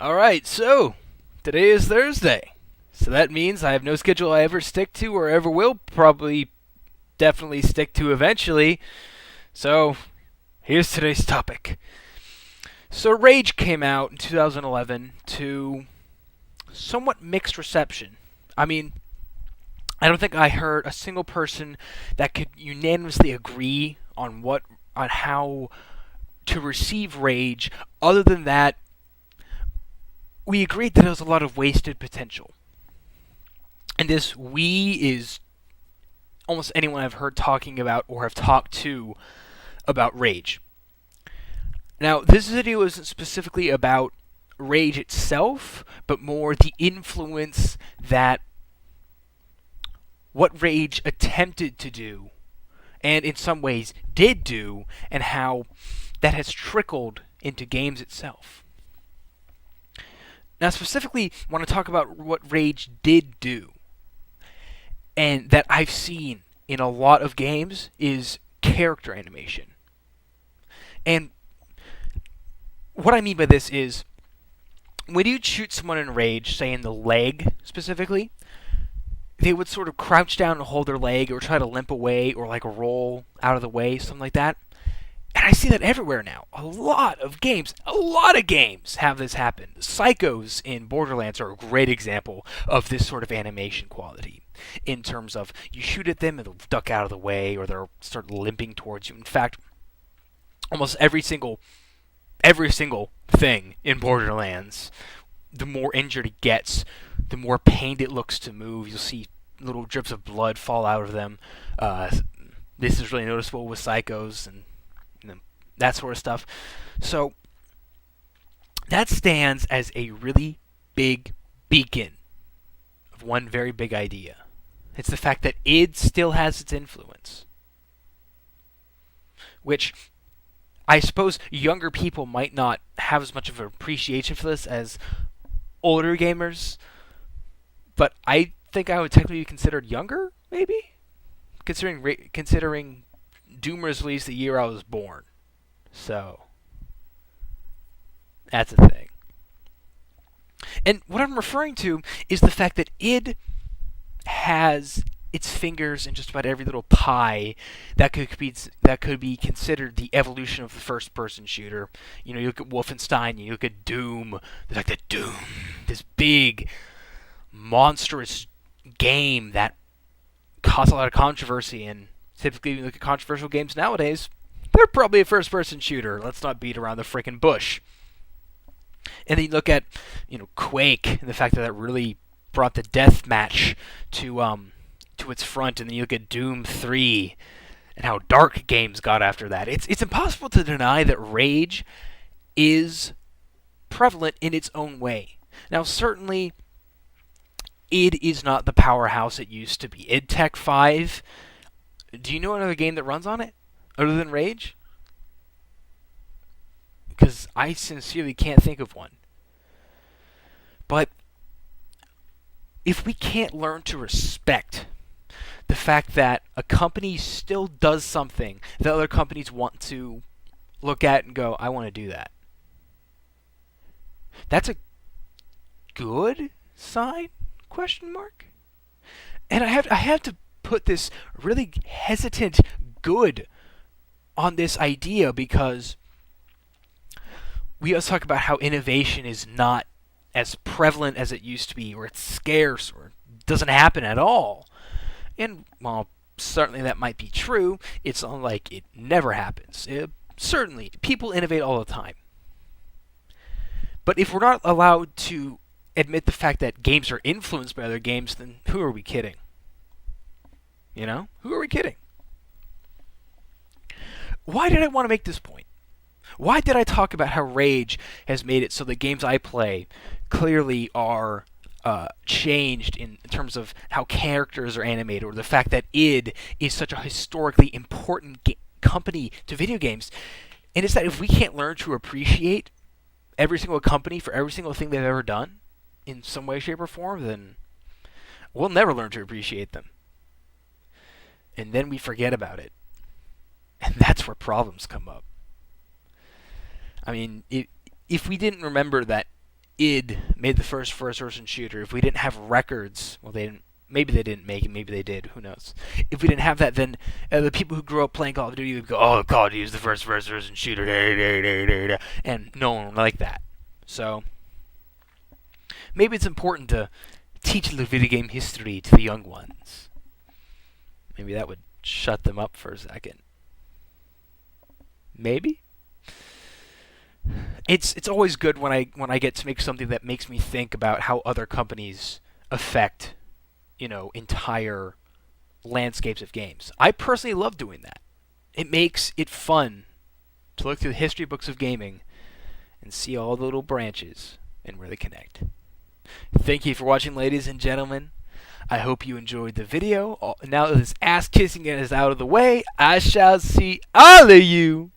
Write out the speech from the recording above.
Alright, so today is Thursday. So that means I have no schedule I ever stick to or ever will probably definitely stick to eventually. So here's today's topic. So Rage came out in 2011 to somewhat mixed reception. I mean, I don't think I heard a single person that could unanimously agree on how to receive Rage. Other than that, we agreed that there was a lot of wasted potential. And this we is almost anyone I've heard talking about or have talked to about Rage. Now, this video isn't specifically about Rage itself, but more the influence that what Rage attempted to do, and in some ways did do, and how that has trickled into games itself. Now, specifically, I want to talk about what Rage did do, and that I've seen in a lot of games is character animation. And what I mean by this is, when you shoot someone in Rage, say in the leg specifically, they would sort of crouch down and hold their leg or try to limp away or like roll out of the way, something like that. And I see that everywhere now. A lot of games have this happen. Psychos in Borderlands are a great example of this sort of animation quality. In terms of, you shoot at them and they'll duck out of the way or they'll start limping towards you. In fact, almost every single thing in Borderlands, the more injured it gets, the more pained it looks to move. You'll see little drips of blood fall out of them. This is really noticeable with Psychos and that sort of stuff. So that stands as a really big beacon of one very big idea. It's the fact that id still has its influence, which I suppose younger people might not have as much of an appreciation for this as older gamers, but I think I would technically be considered younger, maybe? Considering Doom was released the year I was born. So, that's a thing. And what I'm referring to is the fact that id has its fingers in just about every little pie that could be considered the evolution of the first-person shooter. You know, you look at Wolfenstein, you look at Doom. The fact that Doom, this big, monstrous game that caused a lot of controversy, and typically when you look at controversial games nowadays, they're probably a first-person shooter. Let's not beat around the frickin' bush. And then you look at, Quake, and the fact that really brought the deathmatch to its front, and then you look at Doom 3 and how dark games got after that. It's impossible to deny that Rage is prevalent in its own way. Now, certainly, id is not the powerhouse it used to be. id Tech 5, do you know another game that runs on it other than Rage? Because I sincerely can't think of one. But if we can't learn to respect the fact that a company still does something that other companies want to look at and go, I want to do that, that's a good sign? Question mark. And I have to put this really hesitant good on this idea, because we always talk about how innovation is not as prevalent as it used to be, or it's scarce, or doesn't happen at all. And while certainly that might be true, it's not like it never happens. Certainly, people innovate all the time. But if we're not allowed to admit the fact that games are influenced by other games, then who are we kidding? Who are we kidding? Why did I want to make this point? Why did I talk about how Rage has made it so the games I play clearly are changed in terms of how characters are animated, or the fact that id is such a historically important company to video games? And it's that if we can't learn to appreciate every single company for every single thing they've ever done in some way, shape, or form, then we'll never learn to appreciate them. And then we forget about it. And that's where problems come up. I mean, if we didn't remember that id made the first first-person shooter, if we didn't have records, well, they didn't. Maybe they didn't make it. Maybe they did. Who knows? If we didn't have that, then the people who grew up playing Call of Duty would go, "Oh, Call of Duty is the first first-person shooter," and no one would like that. So maybe it's important to teach the video game history to the young ones. Maybe that would shut them up for a second. Maybe. It's always good when I get to make something that makes me think about how other companies affect, entire landscapes of games. I personally love doing that. It makes it fun to look through the history books of gaming and see all the little branches and where they connect. Thank you for watching, ladies and gentlemen. I hope you enjoyed the video. Now that this ass kissing is out of the way, I shall see all of you